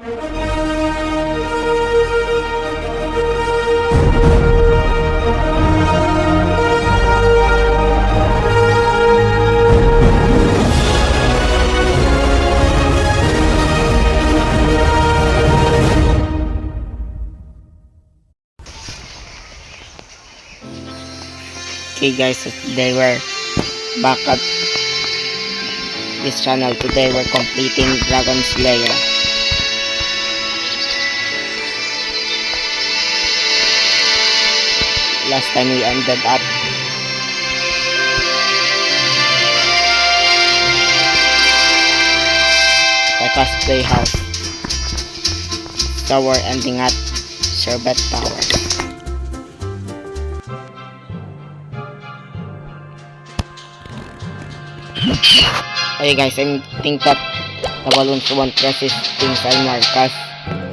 Okay guys, so today we're back at this channel. Today we're completing Dragon Slayer. Last time we ended up Pekka's Playhouse. So we're ending at Sherbet Tower. Okay guys, I think that the balloons won't resist things anymore because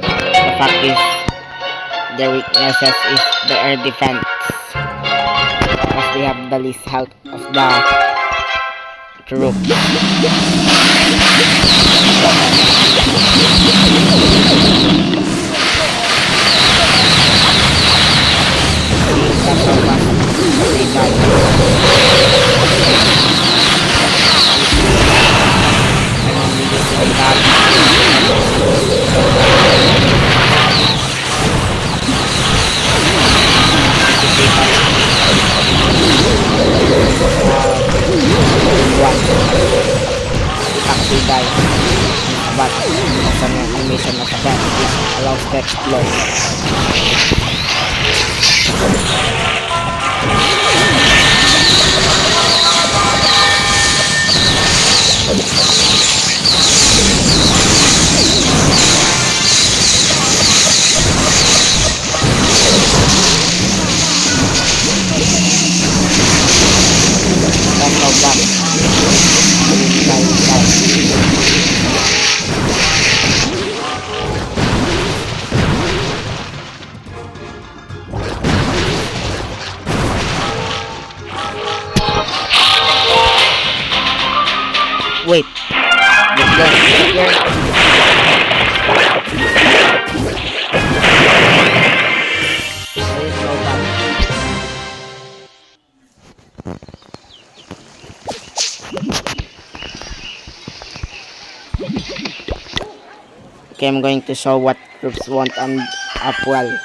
the fact is their weaknesses is the air defense, because they have the least health of the troops. But as an animation of that, it allows to explode. That's how bad. Wait, let's go here. Okay, I'm going to show what troops won't end up well.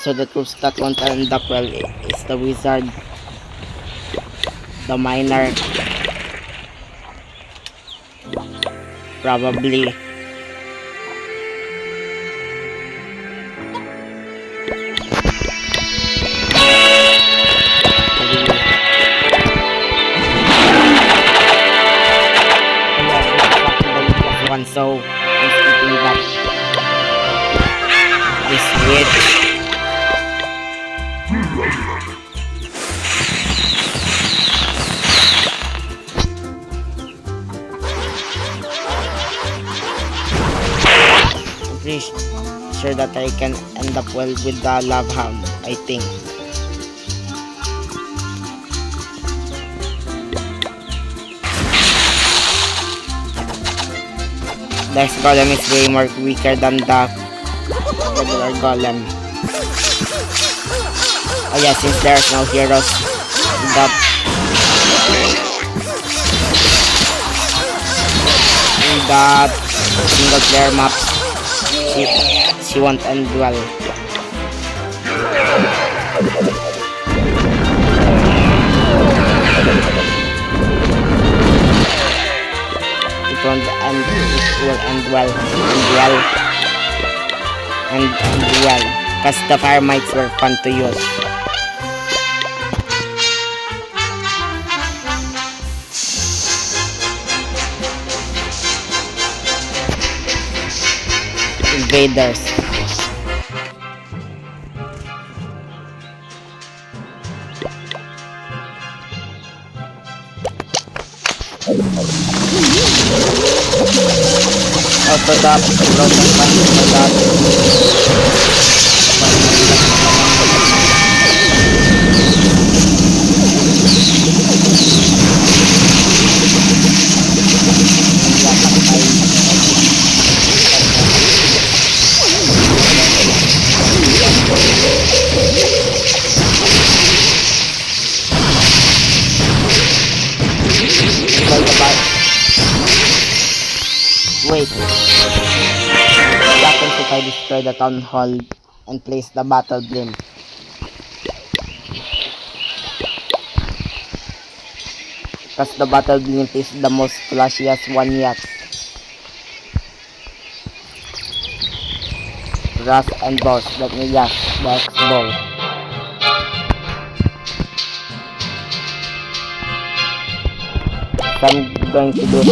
So the troops that won't end up well is the wizard, the miner, probably one, so I'm skipping that. This witch. Pretty sure that I can end up well with the love hound, I think. This golem is way more weaker than the regular golem. Oh yeah, since there's no heroes in that single player maps, she won't end well. It will end well, because the fire mites were fun to use. Invaders. Also the broken punch for that. I destroy the town hall and place the battle blimp. Because the battle blimp is the most flashiest one yet. Rust and balls, let me guess, the X-ball. So I'm going to do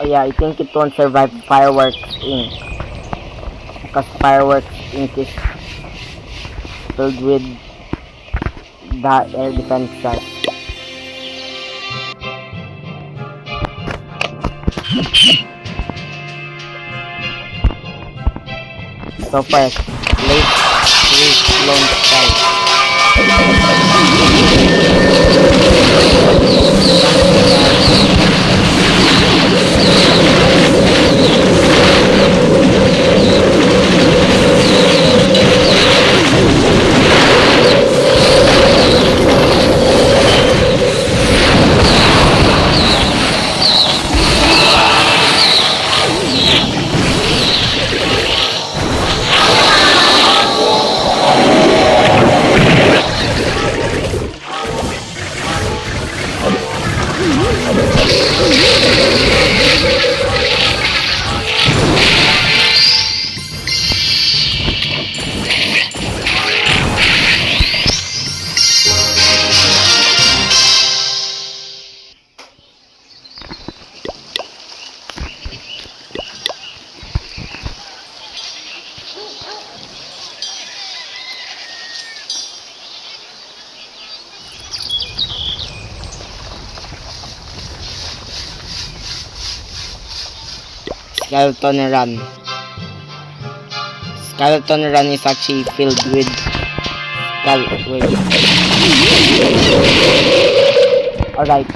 Oh yeah, I think it won't survive Fireworks Inc. Because Fireworks Inc. is filled with the air defenses. So first, late 3 lone strike. Skeleton Run. Skeleton Run is actually filled with skeleton. Alright.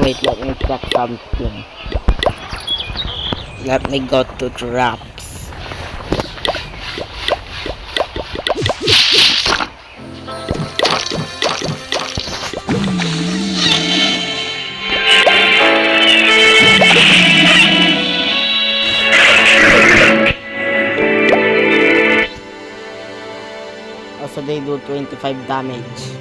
Wait, let me check something. Let me go to traps. Also, they do 25 damage.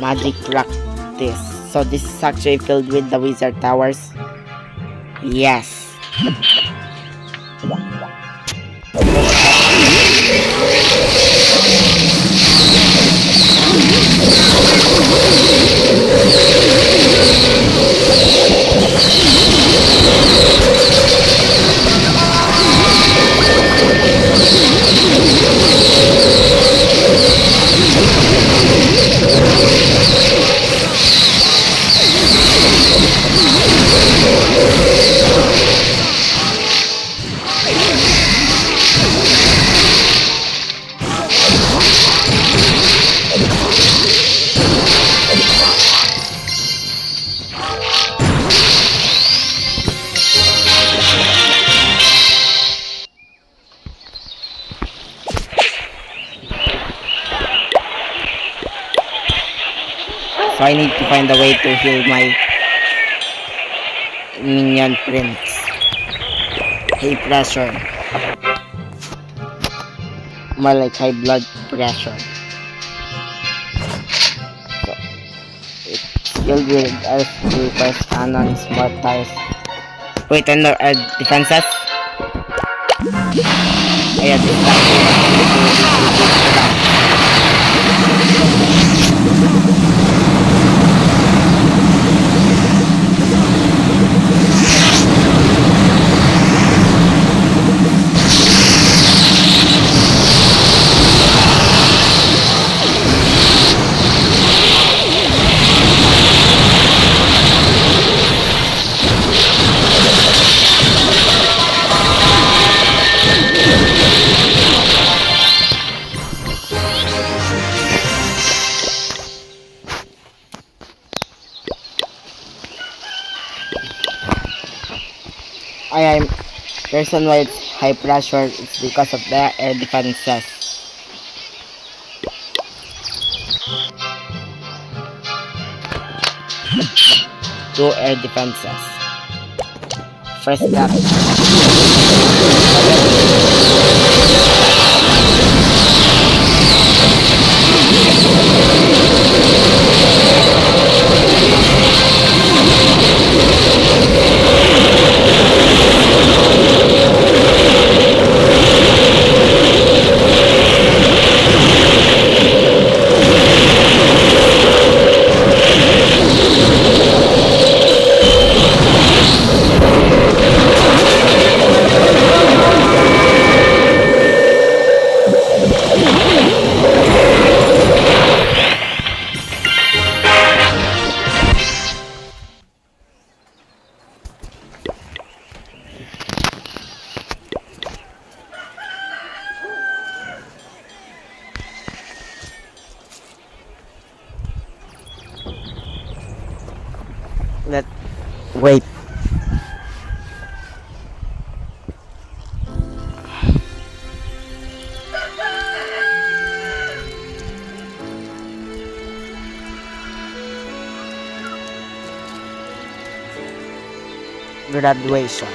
Magic practice. So this is actually filled with the wizard towers. Yes. So I need to find a way to heal my minion prince. High pressure. More like high blood pressure. So it's filled with earth creepers, cannons, mortars. Wait, ano are defenses? Ayan, I'm reason why it's high pressure is because of the air defenses. Two air defenses. First step. Wait. Graduation.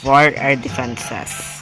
Four air defenses.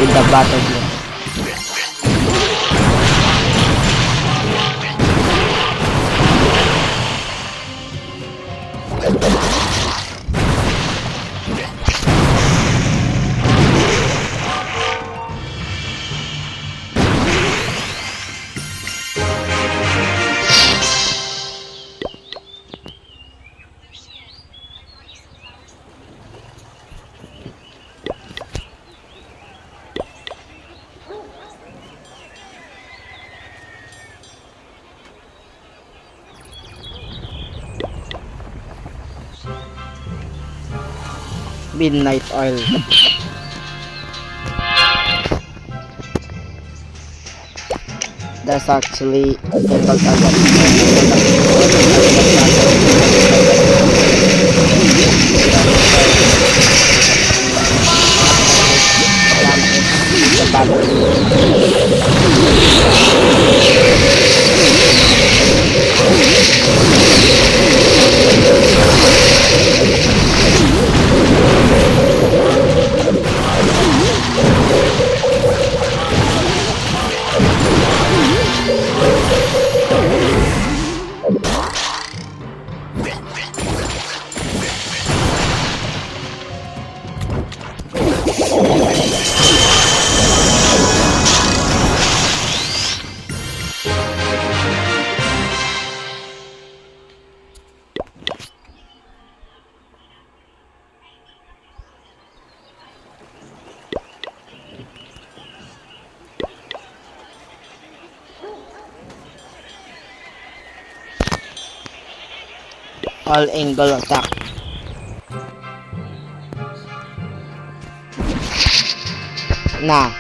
With the battle here. Midnight oil. There's actually a single target. All angle attack. Na.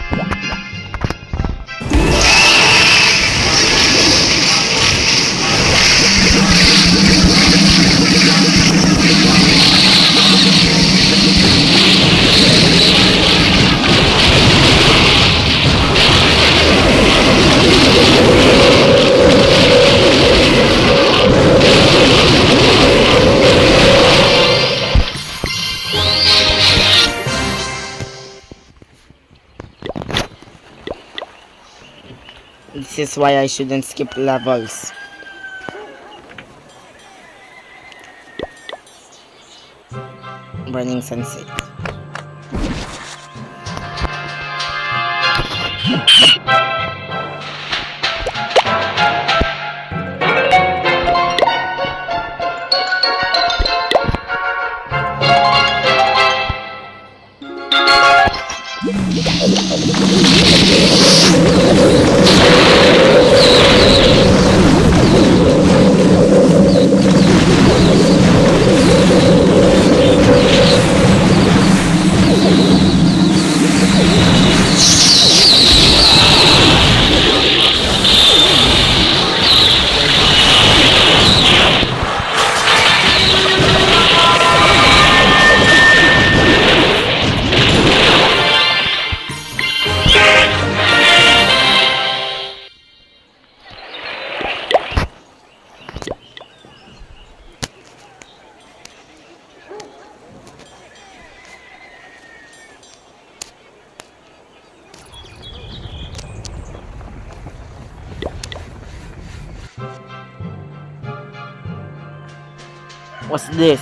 This is why I shouldn't skip levels. Burning Sunset. What's this?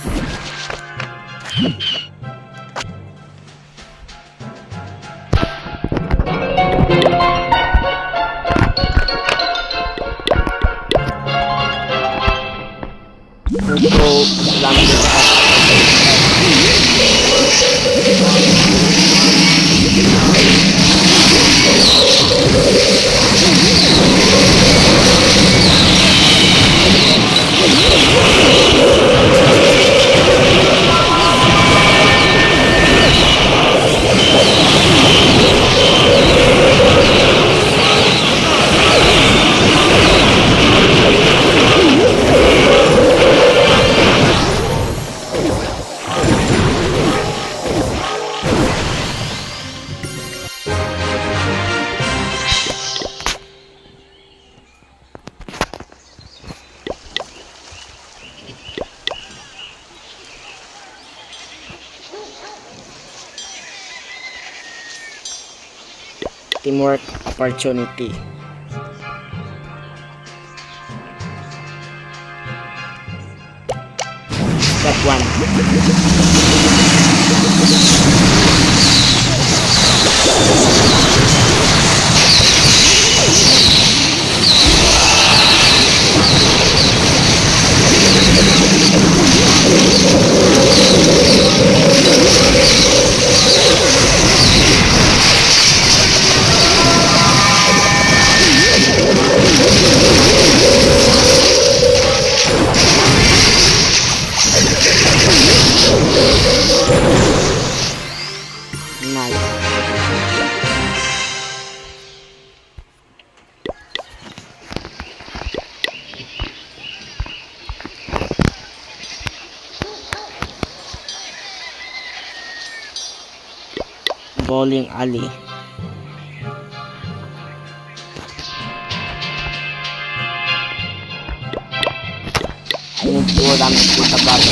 Teamwork opportunity. Step 1. Nice. Bowling alley. I need to damage ko sa bago.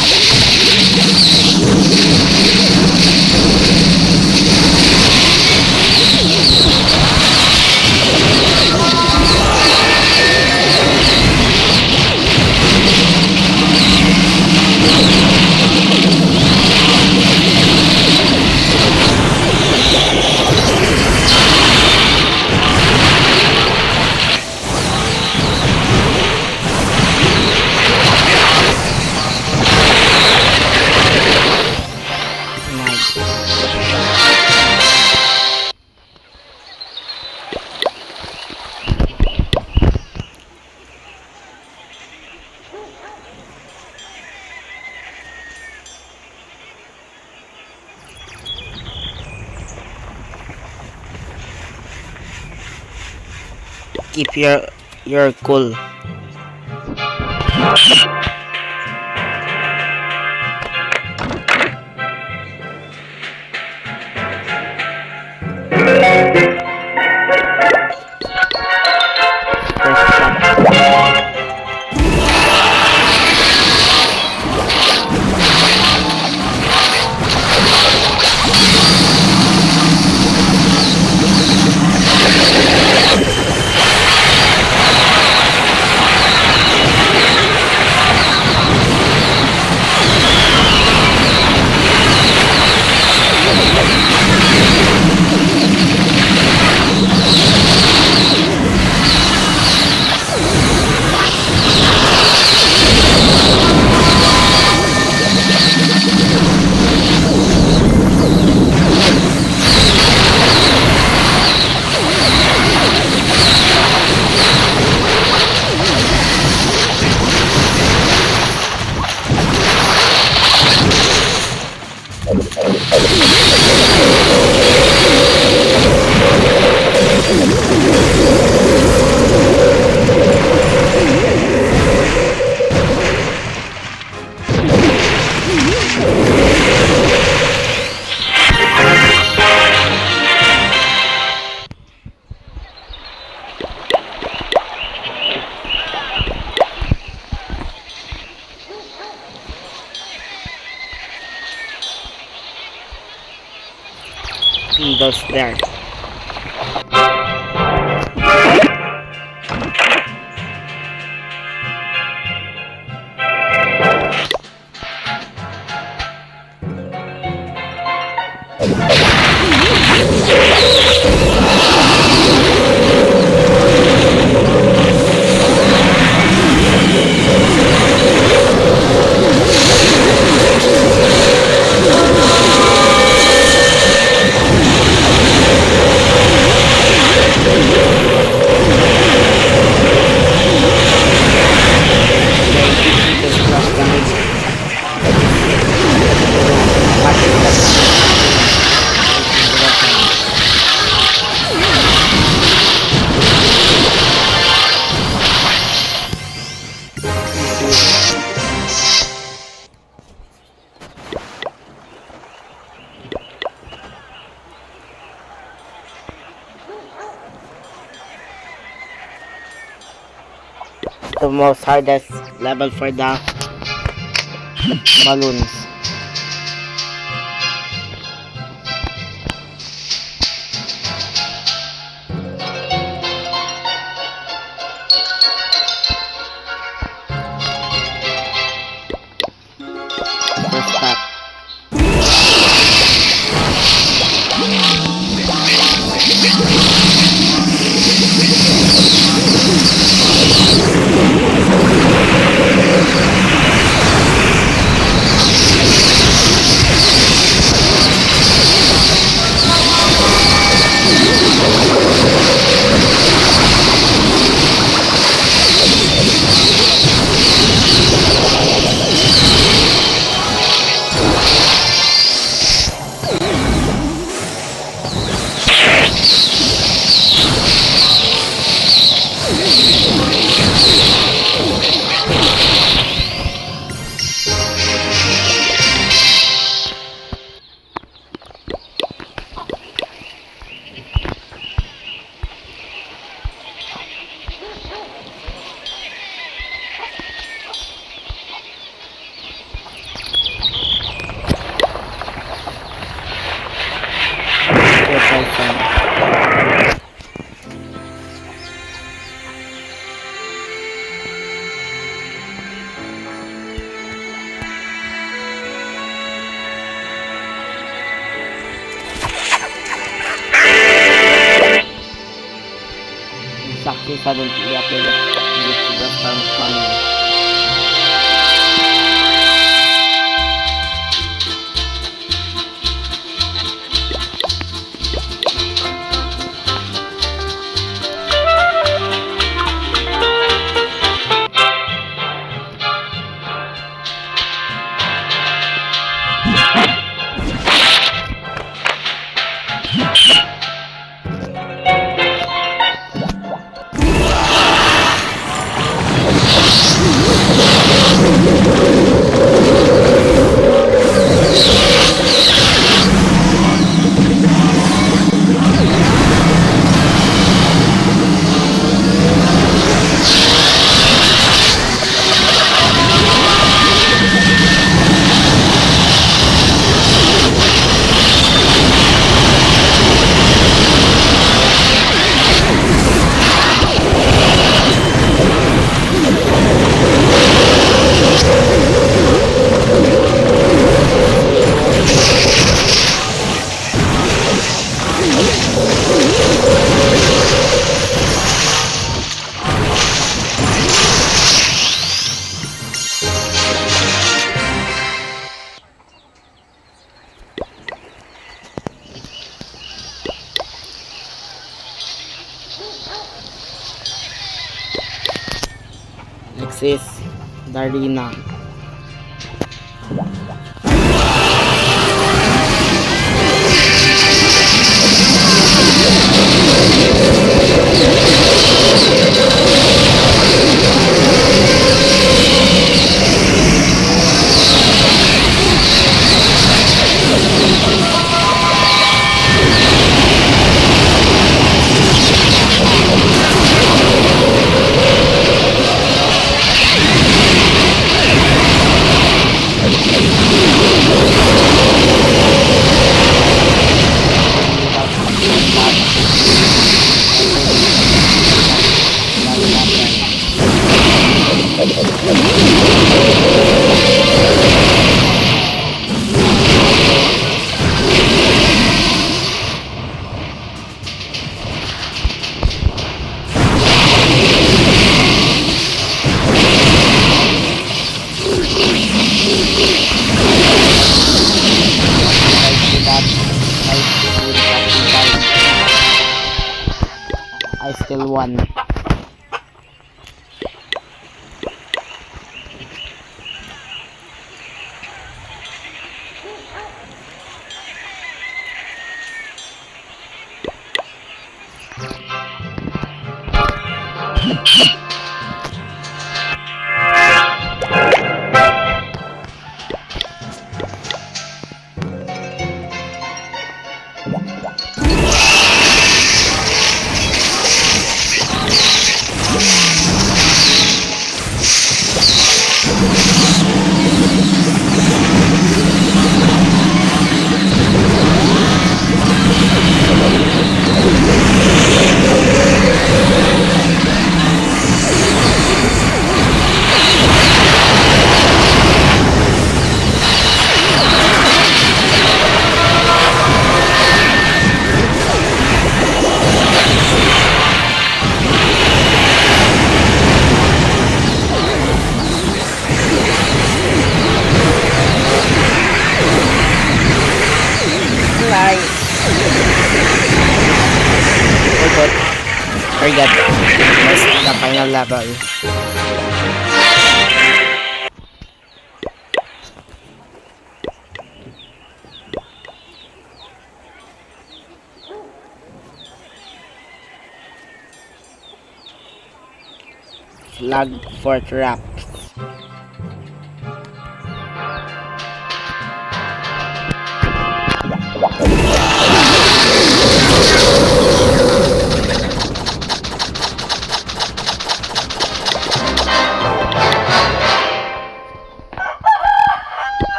keep your cool. First shot. Those there. The most hardest level for the balloons. First stop. Exactly suddenly uploaded due to the storm coming. Next is Darina. I still won. Forgot. That's the final level. Flag for traps.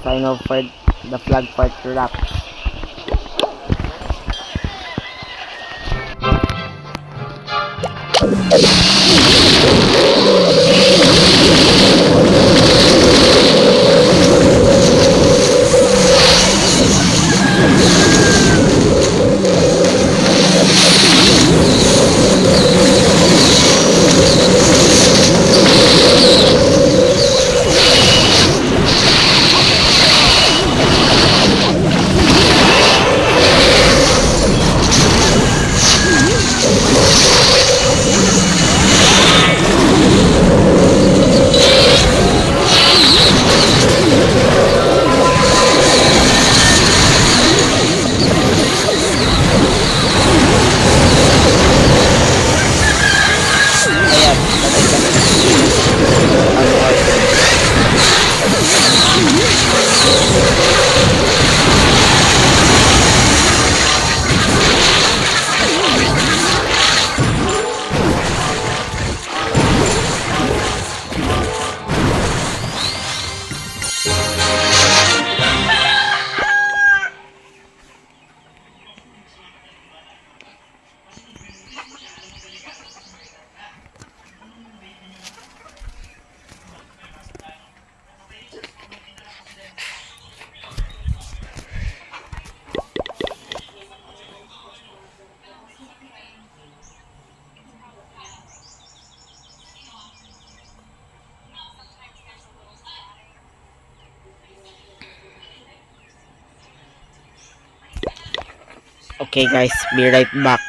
Final for the flag for traps. Okay guys, be right back.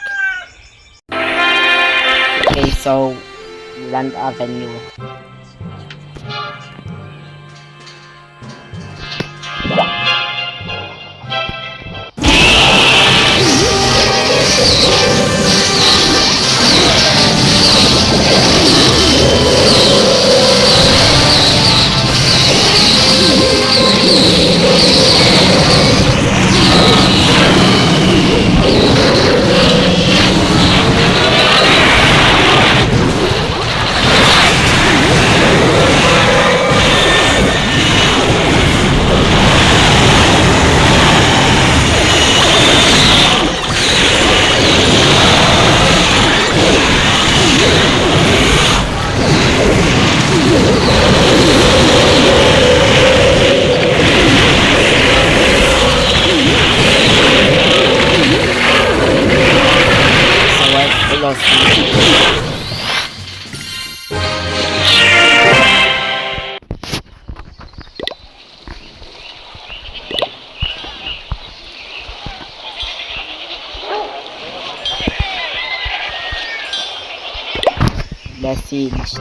Okay, so Land Avenue. So I lost. Message.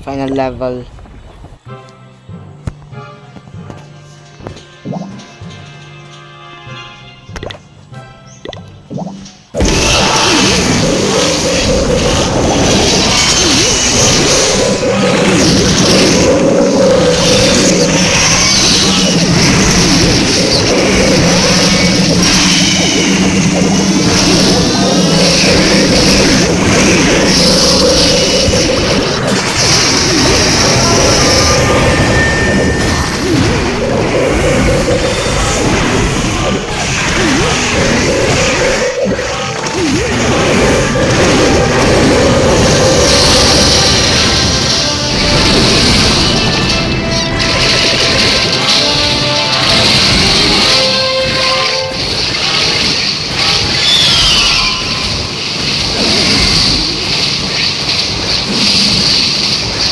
Final level.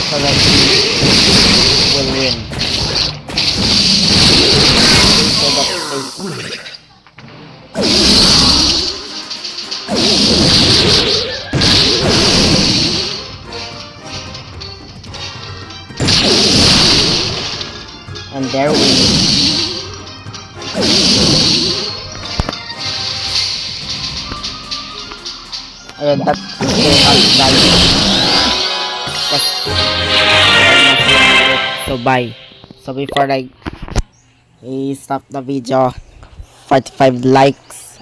So that we will win. So that and there we ayun, that so bye. So before I stop the video, 45 likes,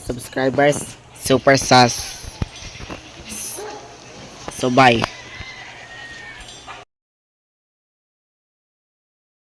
subscribers, super sus. So bye.